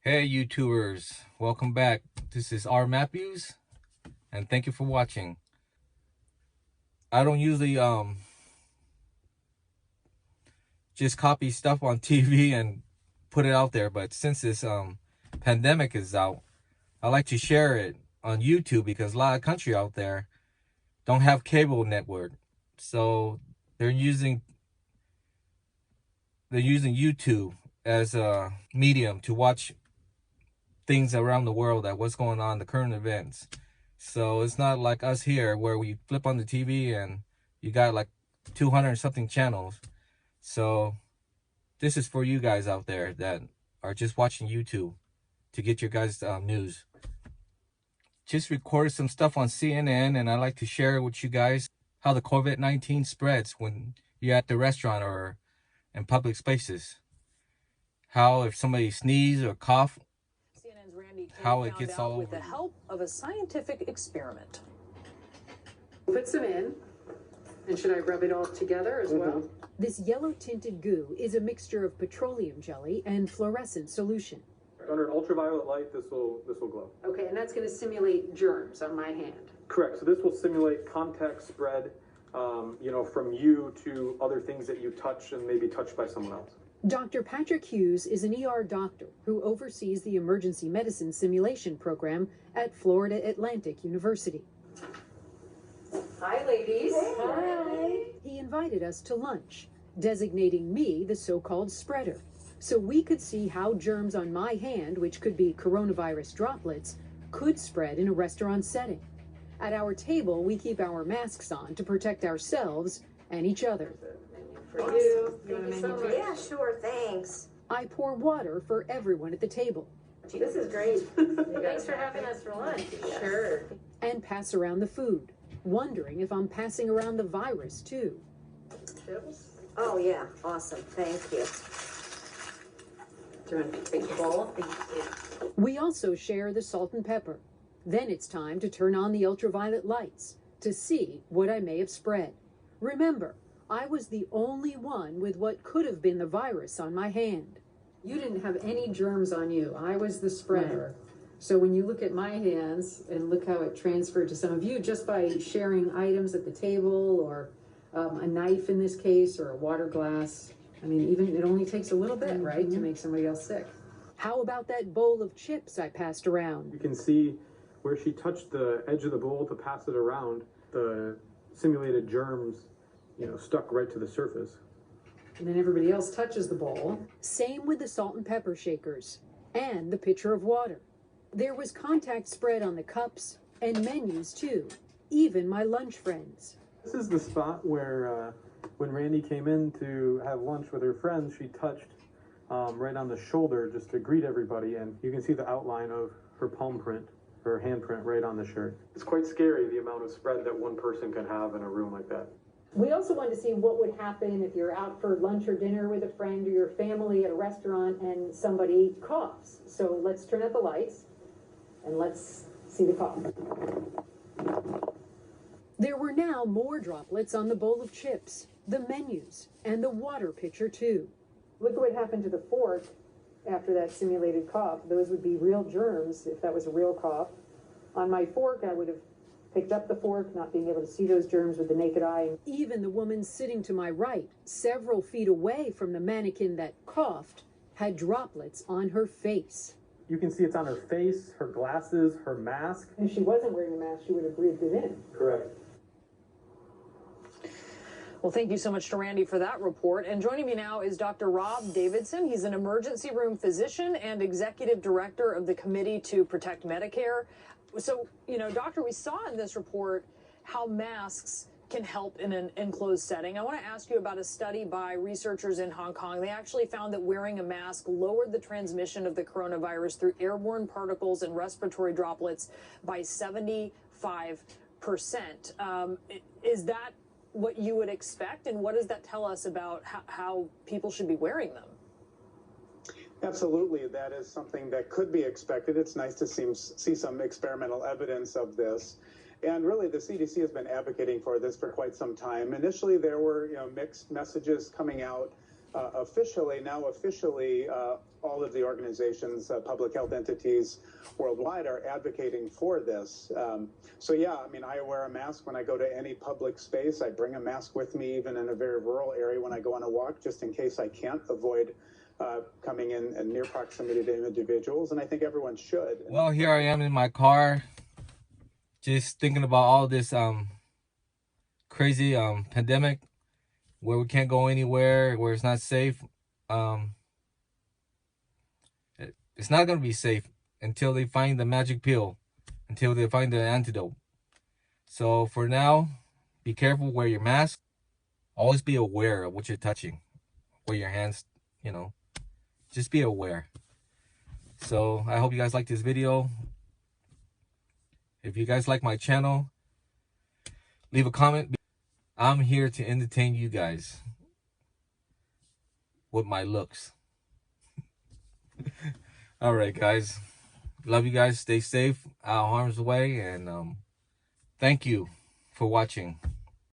Hey YouTubers, welcome back. This is R Matthews and thank you for watching. I don't usually just copy stuff on TV and put it out there, but since this pandemic is out, I like to share it on YouTube because a lot of country out there don't have cable network. So they're using YouTube as a medium to watch things around the world, at what's going on, the current events. So it's not like us here where we flip on the TV and you got like 200 something channels. So this is for you guys out there that are just watching YouTube to get your guys news. Just recorded some stuff on CNN and I like to share with you guys how the COVID-19 spreads when you're at the restaurant or in public spaces. How if somebody sneezes or cough, how it gets all over with the help of a scientific experiment. Put some in, and should I rub it all together as well? This yellow-tinted goo is a mixture of petroleum jelly and fluorescent solution. Under ultraviolet light, this will glow. Okay, and that's going to simulate germs on my hand. Correct. So this will simulate contact spread, from you to other things that you touch and maybe touched by someone else. Dr. Patrick Hughes is an ER doctor who oversees the emergency medicine simulation program at Florida Atlantic University. Hi, ladies. Hi. He invited us to lunch, designating me the so-called spreader, so we could see how germs on my hand, which could be coronavirus droplets, could spread in a restaurant setting. At our table, we keep our masks on to protect ourselves and each other. For you. Thank you so much. Yeah, sure, thanks. I pour water for everyone at the table. This is great. Thanks for having us for lunch. Sure. And pass around the food, wondering if I'm passing around the virus too. Chips? Oh, yeah, awesome. Thank you. Do you want to take the bowl? We also share the salt and pepper. Then it's time to turn on the ultraviolet lights to see what I may have spread. Remember, I was the only one with what could have been the virus on my hand. You didn't have any germs on you. I was the spreader. So when you look at my hands and look how it transferred to some of you just by sharing items at the table or a knife in this case or a water glass. I mean, even it only takes a little bit, right, to make somebody else sick. How about that bowl of chips I passed around? You can see where she touched the edge of the bowl to pass it around. The simulated germs, stuck right to the surface. And then everybody else touches the bowl. Same with the salt and pepper shakers and the pitcher of water. There was contact spread on the cups and menus too, even my lunch friends. This is the spot where when Randy came in to have lunch with her friends, she touched right on the shoulder just to greet everybody, and you can see the outline of her palm print, her handprint right on the shirt. It's quite scary, the amount of spread that one person can have in a room like that. We also wanted to see what would happen if you're out for lunch or dinner with a friend or your family at a restaurant and somebody coughs. So let's turn out the lights and let's see the cough. There were now more droplets on the bowl of chips, the menus, and the water pitcher too. Look at what happened to the fork after that simulated cough. Those would be real germs if that was a real cough. On my fork, I would have picked up the fork, not being able to see those germs with the naked eye. Even the woman sitting to my right, several feet away from the mannequin that coughed, had droplets on her face. You can see it's on her face, her glasses, her mask. If she wasn't wearing a mask, she would have breathed it in. Correct. Well, thank you so much to Randy for that report. And joining me now is Dr. Rob Davidson. He's an emergency room physician and executive director of the Committee to Protect Medicare. So, doctor, we saw in this report how masks can help in an enclosed setting. I want to ask you about a study by researchers in Hong Kong. They actually found that wearing a mask lowered the transmission of the coronavirus through airborne particles and respiratory droplets by 75%. Is that what you would expect, and what does that tell us about how people should be wearing them? Absolutely, that is something that could be expected. It's nice to see some experimental evidence of this. And really, the CDC has been advocating for this for quite some time. Initially, there were mixed messages coming out officially. Now officially, all of the organizations, public health entities worldwide are advocating for this. So yeah, I mean, I wear a mask when I go to any public space. I bring a mask with me, even in a very rural area when I go on a walk, just in case I can't avoid coming in near proximity to individuals. And I think everyone should. Well, here I am in my car, just thinking about all this crazy pandemic where we can't go anywhere, where it's not safe. It's not going to be safe until they find the magic pill, until they find the antidote. So for now, be careful, wear your mask. Always be aware of what you're touching, where your hands, you know, just be aware. So I hope you guys like this video. If you guys like my channel, leave a comment. I'm here to entertain you guys with my looks. All right, guys. Love you guys. Stay safe, out of harm's way, and thank you for watching.